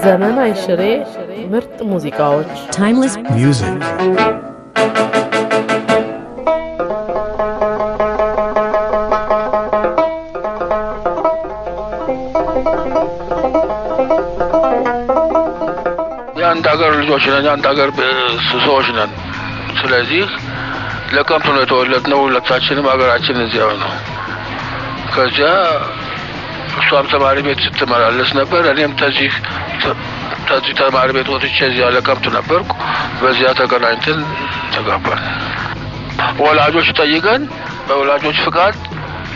ዘመን አይሽሬ ምርጥ ሙዚቃዎች timeless music የአንድ ሀገር ልጆች ነን የአንድ ሀገር ሰዎች ነን ስለዚህ ለቀምቱ ነው የተወለድነው ሁለታችንም ሀገራችን እዚያው ነው ከዚያ እሷም ተማሪ ቤት ስትመላለስ ነበር እኔም ተዚህ ተማሪ ቤት ወጥቼ እዚያ ለቀምቱ ነበርኩ በዚያ ተገናኝተን ተጋባን ወላጆች ጠይቀን በወላጆች ፍቃድ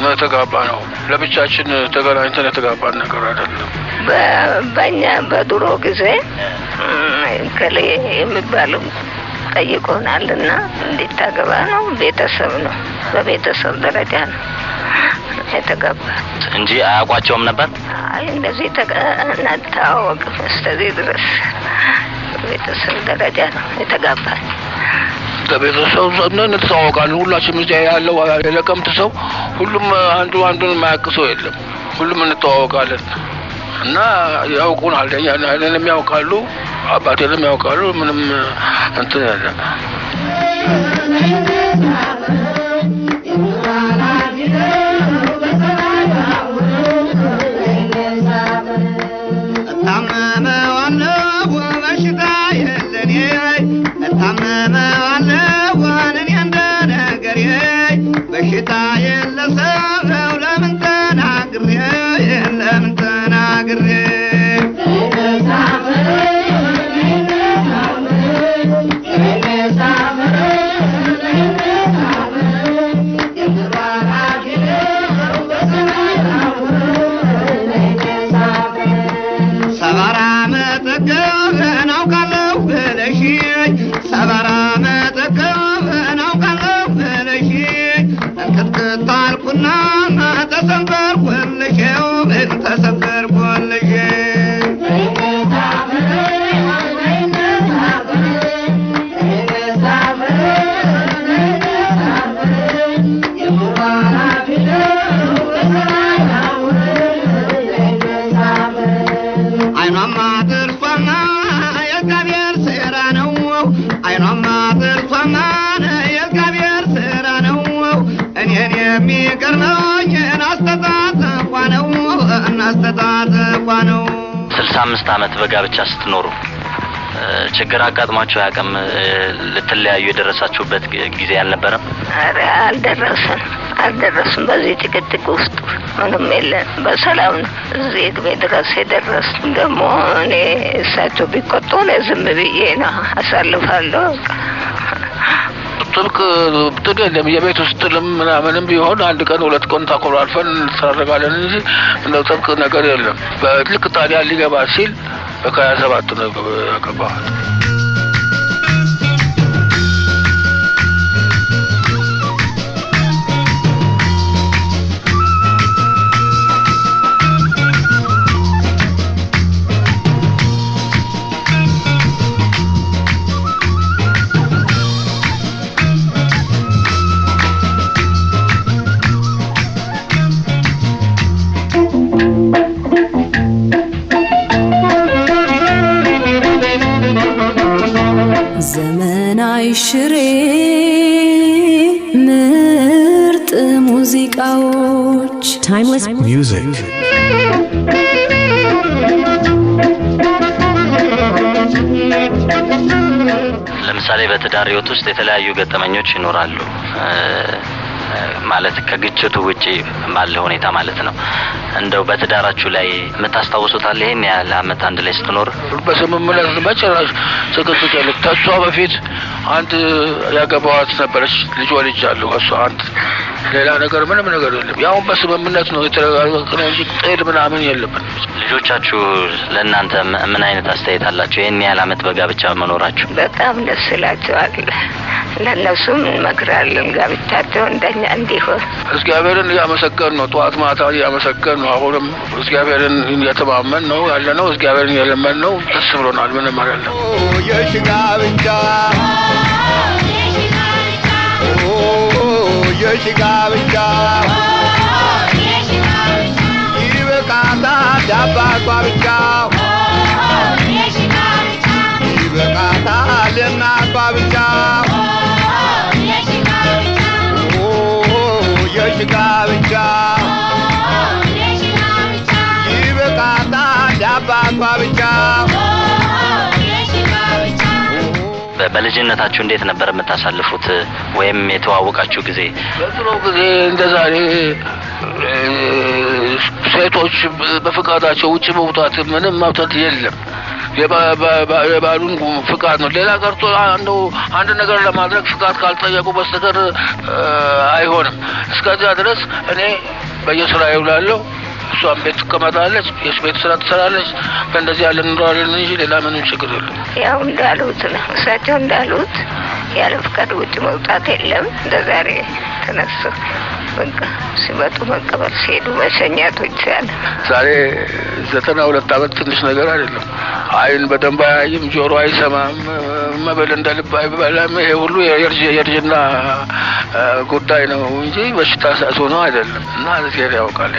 ነው የተጋባነው ለብቻችን ተገናኝተን የተጋባን ነገር አይደለም በእኛ በድሮ ጊዜ ከሌ የሚባለው ጠይቆናልና እንድታገባ ነው ቤተሰብ ነው በቤተሰብ ደረጃ ነው የተጋባ እንጂ አያውቋቸውም ነበር አይ እንደዚህ ተናታወቅ እስከዚህ ድረስ ቤተሰብ ደረጃ ነው የተጋባ ከቤተሰብ ዘመን ተዋወቃለን ሁላችንም እዚያ ያለው የለቀምት ሰው ሁሉም አንዱን የማያውቅ ሰው የለም ሁሉም እንተዋወቃለን እና ያውቁናል እኛንም ያውቃሉ አባቴንም ያውቃሉ ምንም እንትን ያለ አምስት አመት በጋብቻ ስትኖሩ ችግር አጋጥሟችሁ ያቀም ለተለያዩ የደረሳችሁበት ጊዜ አልነበረም አረ አልደረስም በዚህ ጭቅጭቅ ውስጥ ምንም የለም በሰላም እዚህ ግቤ ድረስ የደረስ ደግሞ እኔ እሳቸው ቢቆጡ ለዝም ብዬ ነው አሳልፋለሁ ጥልቅ ጥደለም የቤት ውስጥ ምንም ቢሆን አንድ ቀን ሁለት ቀን ታቆራርፈን እንሰራጋለን እንጂ እንደው ጥልቅ ነገር የለም በልክ ታዲያ ሊገባ ሲል በ27 ነው ያገባው ሽሬ ምርጥ ሙዚቃዎች timeless music ለምሳሌ በትዳር ህይወት ውስጥ የተለያዩ ገጠመኞች ይኖራሉ ማለት ከግጭቱ ውጪ ባለ ሁኔታ ማለት ነው እንደው በትዳራችሁ ላይ መታስተዋውሱት አለ ይሄን ያለ አመት አንድ ላይ ስትኖር በስምምነት በጭራሽ ጭቅጭቅ የለም ተሷ በፊት አንድ ያገባዋት ነበረች ልጅ ወልጃለሁ እሷ አንድ ሌላ ነገር ምንም ነገር የለም ያው በስምምነት ነው የተረጋገጠው እንጂ ጥል ምናምን የለም ልጆቻችሁ ለእናንተ ምን አይነት አስተያየት አላችሁ ይሄን ያለ አመት በጋብቻ መኖራችሁ በጣም ደስ ይላቸዋል ለነሱም መክራለን ጋብቻቸው እንደኛ እንዲሆን እግዚአብሔርን ያመሰገን ነው ጧት ማታ ያመሰገን ነው አሁንም እግዚአብሔርን እየተማመን ነው ያለነው እግዚአብሔርን የለመን ነው ደስ ብሎናል ምንም አይደለም የሽጋብቻ ይበቃታ የአባቷ ብቻ ይበቃታል የእናቷ ብቻ የሽጋ ብቻ ይበቃታል የአባቷ ብቻ። በልጅነታችሁ እንዴት ነበር የምታሳልፉት ወይም የተዋወቃችሁ ጊዜ? በድሮ ጊዜ እንደዛሬ ሴቶች በፍቃዳቸው ውጭ መውጣት ምንም መብት የለም። የባሉን ፍቃድ ነው። ሌላ ቀርቶ አንድ ነገር ለማድረግ ፍቃድ ካልጠየቁ በስተቀር አይሆንም። እስከዚያ ድረስ እኔ በየስራዬ እውላለሁ፣ እሷም ቤት ትቀመጣለች፣ የቤት ስራ ትሰራለች። በእንደዚህ ያለ እንኖራለን እንጂ ሌላ ምንም ችግር የለም። ያው እንዳሉት ነው እሳቸው እንዳሉት ያለ ፍቃድ ውጭ መውጣት የለም። እንደዛሬ ተነሱ በቃ ሲመጡ መቀበል ሲሄዱ መሸኛቶች ያለ ዛሬ 92 ዓመት ትንሽ ነገር አይደለም። አይን በደንብ አያይም፣ ጆሮ አይሰማም፣ መብል እንደ ልብ አይበላም። ይሄ ሁሉ የእርጅና ጉዳይ ነው እንጂ በሽታ ሳሱ ነው አይደለም። እና እዚህ ያውቃል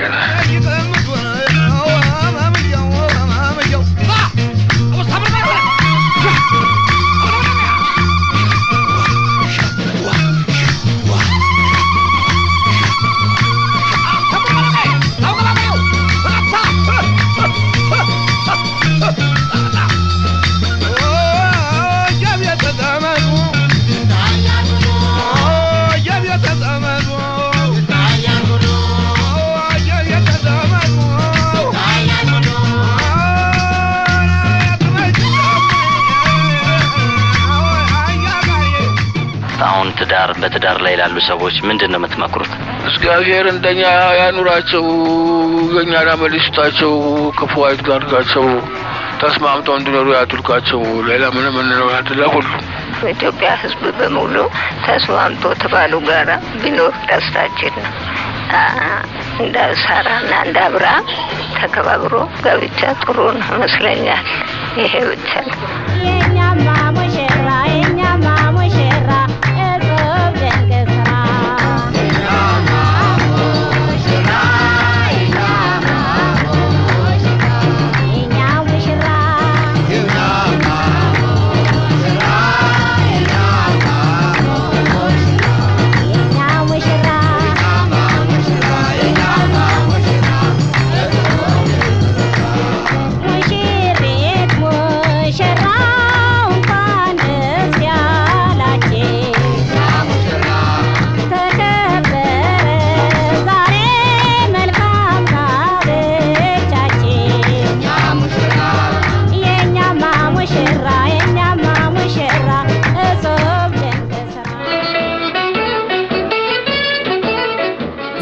በትዳር ላይ ያሉ ሰዎች ምንድነው የምትመክሩት? እግዚአብሔር እንደኛ ያኑራቸው፣ የኛና መልስታቸው፣ ክፉ አይጋርጋቸው፣ ተስማምተው እንዲኖሩ ያድርጋቸው። ሌላ ምንም እንለው አይደለም። ሁሉ በኢትዮጵያ ሕዝብ በሙሉ ተስማምቶ ተባሉ ጋራ ቢኖር ደስታችን ነው። እንደ ሳራና እንደ አብርሃም ተከባብሮ ጋብቻ ጥሩ ነው ይመስለኛል። ይሄ ብቻ ነው። የኛማ ሙሽራ የኛማ ሙሽራ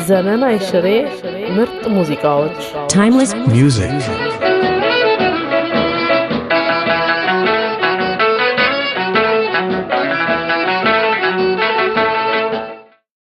ዘመን አይሽሬ ምርጥ ሙዚቃዎች Timeless music.